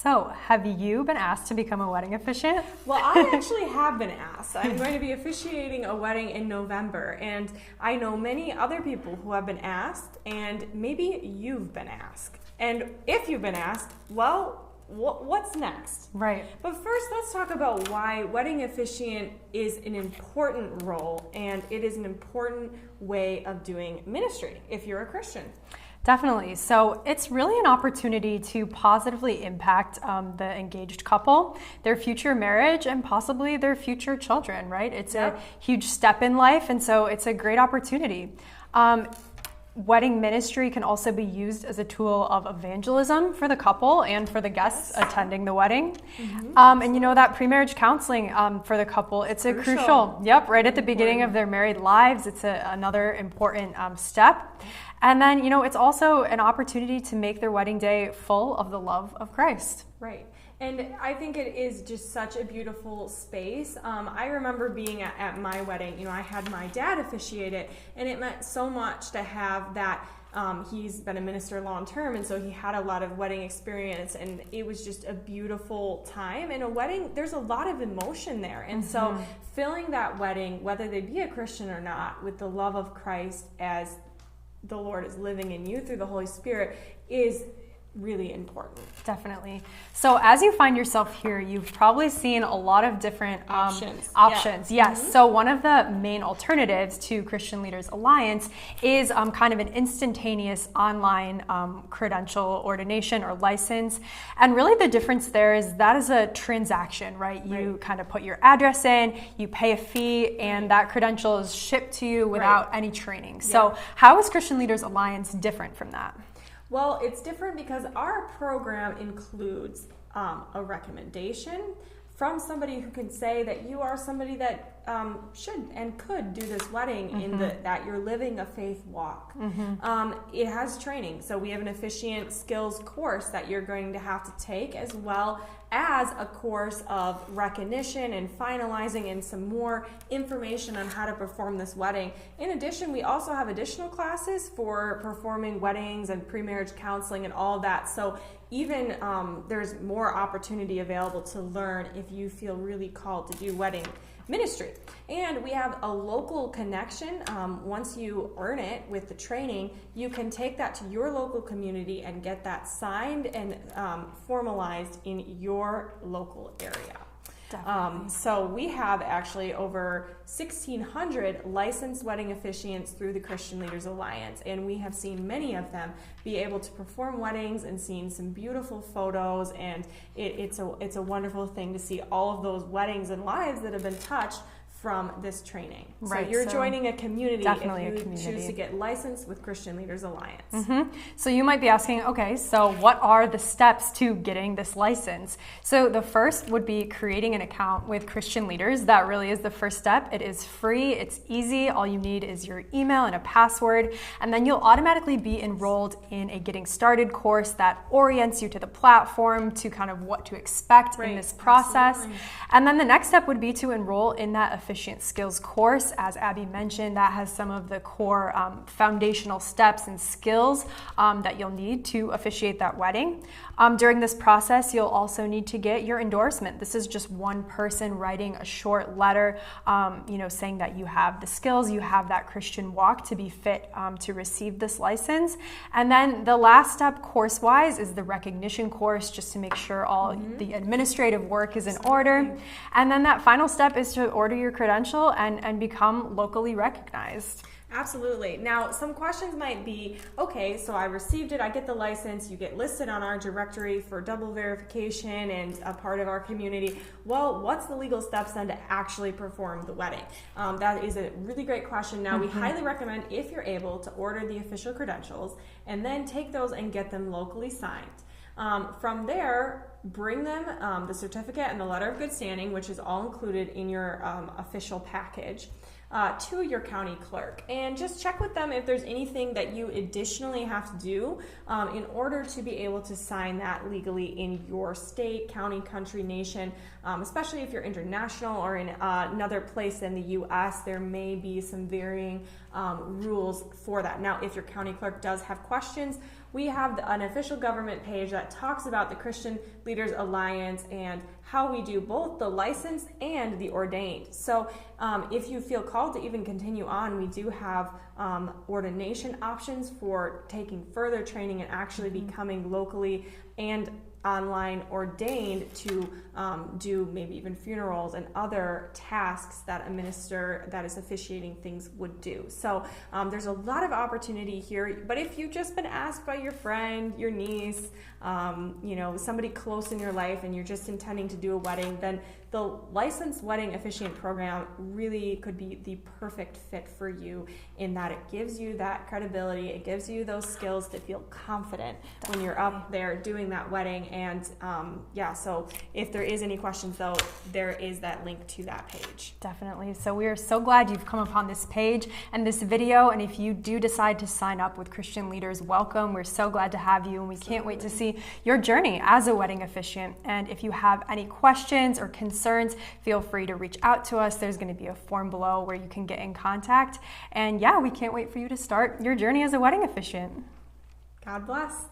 So, have you been asked to become a wedding officiant? Well, I actually have been asked. I'm going to be officiating a wedding in November, and I know many other people who have been asked, and maybe you've been asked. And if you've been asked, well, what's next? Right. But first, let's talk about why wedding officiant is an important role, and it is an important way of doing ministry if you're a Christian. Definitely. So it's really an opportunity to positively impact the engaged couple, their future marriage, and possibly their future children, right? It's a huge step in life, and so it's a great opportunity. Wedding ministry can also be used as a tool of evangelism for the couple and for the guests attending the wedding. And you know that pre-marriage counseling for the couple, it's a crucial, right at the beginning of their married lives. It's another important step. And then, you know, it's also an opportunity to make their wedding day full of the love of Christ. Right. And I think it is just such a beautiful space. I remember being at my wedding. You know, I had my dad officiate it, and it meant so much to have that. He's been a minister long term, and so he had a lot of wedding experience, and it was just a beautiful time. And a wedding, there's a lot of emotion there. And so filling that wedding, whether they be a Christian or not, with the love of Christ as the Lord is living in you through the Holy Spirit is really important. Definitely. So as you find yourself here, you've probably seen a lot of different options. Yes. So one of the main alternatives to Christian Leaders Alliance is kind of an instantaneous online credential ordination or license. And really the difference there is that is a transaction, right? You kind of put your address in, you pay a fee, and that credential is shipped to you without any training. So how is Christian Leaders Alliance different from that? Well, it's different because our program includes a recommendation from somebody who can say that you are somebody that should and could do this wedding in that you're living a faith walk. It has training. So we have an officiant skills course that you're going to have to take, as well as a course of recognition and finalizing and some more information on how to perform this wedding. In addition, we also have additional classes for performing weddings and pre-marriage counseling and all of that. So even there's more opportunity available to learn if you feel really called to do wedding ministry. And we have a local connection. Once you earn it with the training, you can take that to your local community and get that signed and formalized in your local area. So we have actually over 1,600 licensed wedding officiants through the Christian Leaders Alliance, and we have seen many of them be able to perform weddings and seen some beautiful photos, and it's a wonderful thing to see all of those weddings and lives that have been touched from this training. So you're joining a community if you choose to get licensed with Christian Leaders Alliance. So you might be asking, okay, so what are the steps to getting this license? So the first would be creating an account with Christian Leaders. That really is the first step. It is free, it's easy. All you need is your email and a password, and then you'll automatically be enrolled in a Getting Started course that orients you to the platform, to kind of what to expect in this process. And then the next step would be to enroll in that Officiant Skills course. As Abby mentioned, that has some of the core foundational steps and skills that you'll need to officiate that wedding. During this process, you'll also need to get your endorsement. This is just one person writing a short letter, saying that you have the skills, you have that Christian walk to be fit to receive this license. And then the last step course-wise is the recognition course, just to make sure all the administrative work is in order. And then that final step is to order your credential and become locally recognized. Absolutely. Now, some questions might be, okay, so I received it, I get the license, you get listed on our directory for double verification and a part of our community. Well, what's the legal steps then to actually perform the wedding? That is a really great question. Now, we highly recommend, if you're able, to order the official credentials and then take those and get them locally signed. From there, bring them the certificate and the letter of good standing, which is all included in your official package, to your county clerk, and just check with them if there's anything that you additionally have to do in order to be able to sign that legally in your state, county, country, nation, especially if you're international or in another place than the U.S. There may be some varying rules for that. Now, if your county clerk does have questions, we have an official government page that talks about the Christian Leaders Alliance and how we do both the licensed and the ordained. So if you feel called to even continue on, we do have ordination options for taking further training and actually becoming locally and online ordained to do maybe even funerals and other tasks that a minister that is officiating things would do. So there's a lot of opportunity here. But if you've just been asked by your friend, your niece, somebody close in your life, and you're just intending to do a wedding, then the licensed wedding officiant program really could be the perfect fit for you, in that it gives you that credibility, it gives you those skills to feel confident when you're up there doing that wedding. And so if there is any questions, though, there is that link to that page. Definitely. So we are so glad you've come upon this page and this video. And if you do decide to sign up with Christian Leaders, welcome. We're so glad to have you, and we can't wait to see your journey as a wedding officiant. And if you have any questions or concerns, feel free to reach out to us. There's going to be a form below where you can get in contact. And we can't wait for you to start your journey as a wedding officiant. God bless.